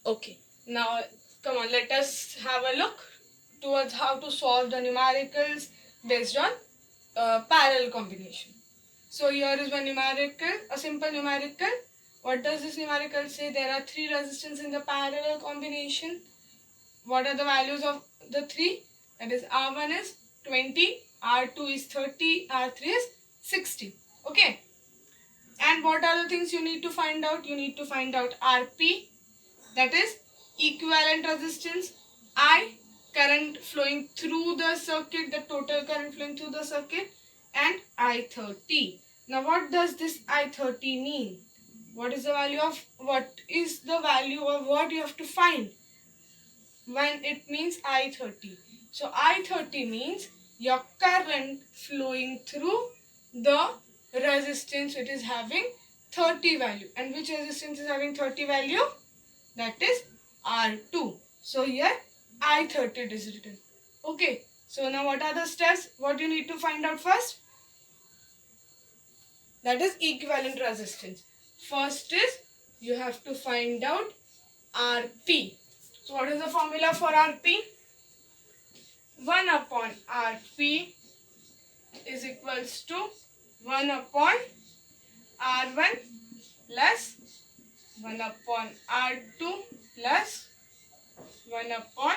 Okay, now come on, let us have a look towards how to solve the numericals based on parallel combination. So here is one numerical, a simple numerical. What does this numerical say? There are three resistance in the parallel combination. What are the values of the three? That is R1 is 20, R2 is 30, R3 is 60. Okay. And what are the things you need to find out? You need to find out Rp, that is equivalent resistance, I, current flowing through the circuit, the total current flowing through the circuit, and I30. Now what does this I30 mean? What is the value of what you have to find when it means I30? So I30 means your current flowing through the resistance which is having 30 value. And which resistance is having 30 value? That is R2. So here I30 is written. Okay. So now what are the steps? What you need to find out first? That is equivalent resistance. First is you have to find out Rp. So what is the formula for Rp? 1 upon Rp is equals to 1 upon R1 plus 1 upon R2 plus 1 upon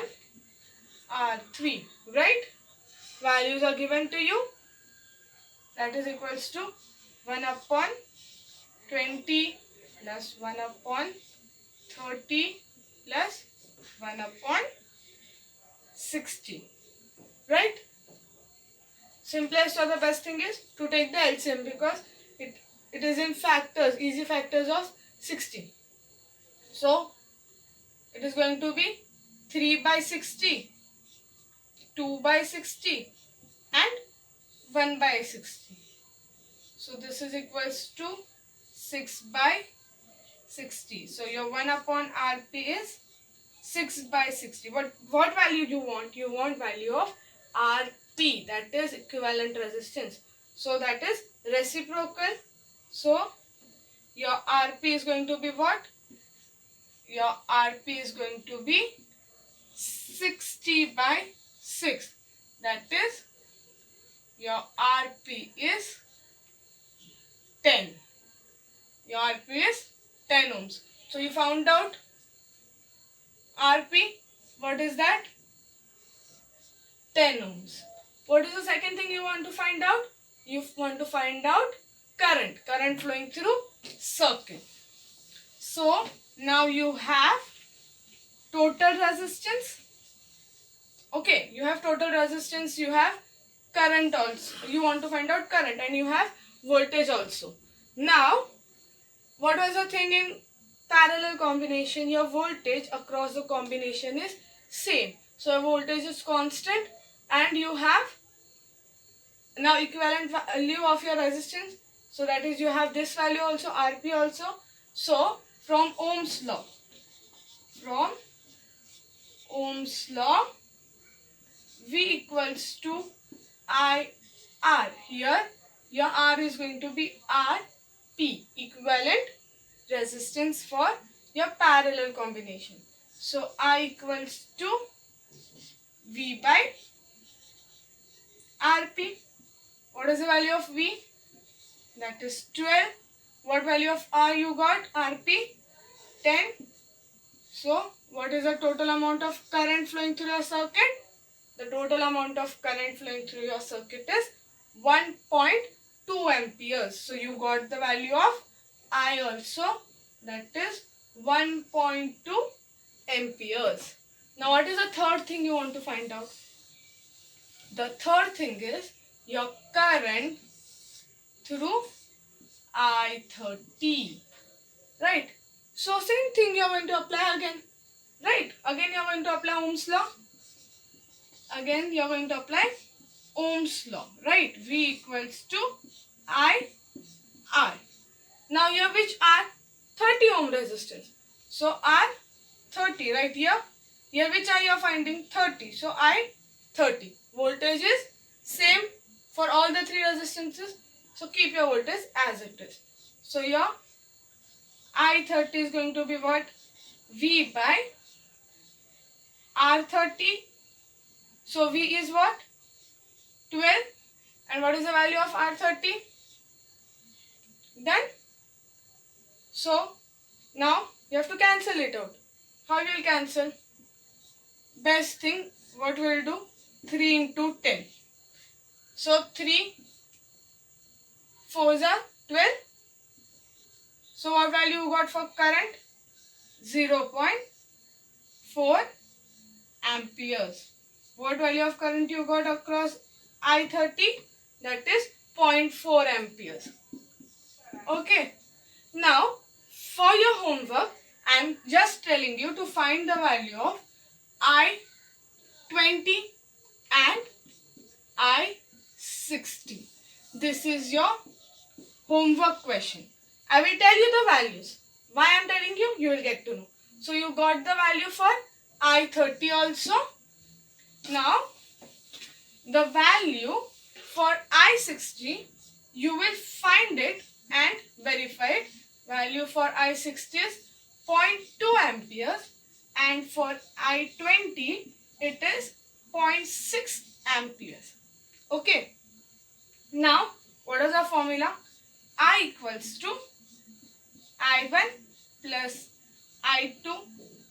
R3, right? Values are given to you. That is equals to 1 upon 20 plus 1 upon 30 plus 1 upon 60, right? Simplest or the best thing is to take the LCM because it is in factors, easy factors of 60. So it is going to be 3 by 60, 2 by 60 and 1 by 60. So this is equals to 6 by 60. So your 1 upon Rp is 6 by 60. What value you want? You want value of Rp, that is equivalent resistance. So that is reciprocal. So your Rp is going to be what? Your Rp is going to be 60 by 6. That is your Rp is 10. Your Rp is 10 ohms. So you found out Rp. What is that? 10 ohms. What is the second thing you want to find out? You want to find out current flowing through circuit. So now you have total resistance. Okay, you have total resistance, you have current also. You want to find out current and you have voltage also. Now, what was the thing in parallel combination? Your voltage across the combination is same. So, your voltage is constant and you have now equivalent value of your resistance. So, that is you have this value also, Rp also. So, from Ohm's law, V equals to IR. Here your R is going to be Rp, equivalent resistance for your parallel combination. So I equals to V by Rp. What is the value of V? That is 12. What value of R you got? Rp 10. So what is the total amount of current flowing through your circuit? The total amount of current flowing through your circuit is 1.2 amperes. So you got the value of I also, that is 1.2 amperes. Now what is the third thing you want to find out? The third thing is your current through I30. Right? So same thing you are going to apply again. Right? Again you are going to apply Ohm's law. Again you are going to apply Ohm's law, right? V equals to I R. Now here which R? 30 ohm resistance. So R 30 right here. Here which I you are finding? 30. So I 30. Voltage is same for all the three resistances. So keep your voltage as it is. So your I30 is going to be what? V by R30. So V is what? 12. And what is the value of R30? Done. So now you have to cancel it out. How you will cancel? Best thing, what we will do? 3 into 10. So 3 4s are 12. So what value you got for current? 0.4 amperes. What value of current you got across I30? That is 0.4 amperes. Okay. Now, for your homework, I am just telling you to find the value of I20 and I60. This is your homework question. I will tell you the values. Why I am telling you? You will get to know. So, you got the value for I30 also. Now, the value for I60, you will find it and verify it. Value for I60 is 0.2 amperes and for I20 it is 0.6 amperes. Okay. Now, what is the formula? I equals to I1 plus I2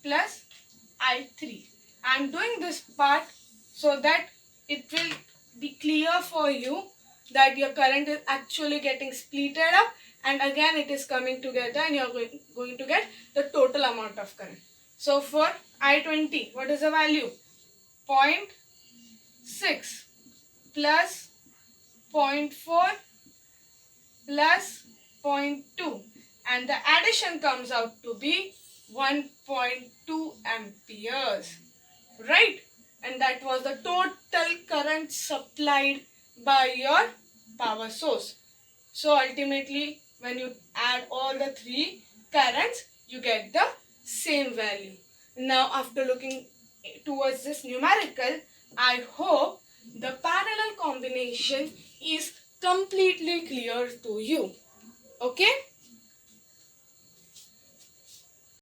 plus I3. I am doing this part so that it will be clear for you that your current is actually getting splitted up and again it is coming together and you are going to get the total amount of current. So for I20, what is the value? 0.6 plus 0.4 plus 0.2 and the addition comes out to be 1.2 amperes, right? And that was the total current supplied by your power source. So ultimately, when you add all the three currents, you get the same value. Now, after looking towards this numerical, I hope the parallel combination is completely clear to you. Okay?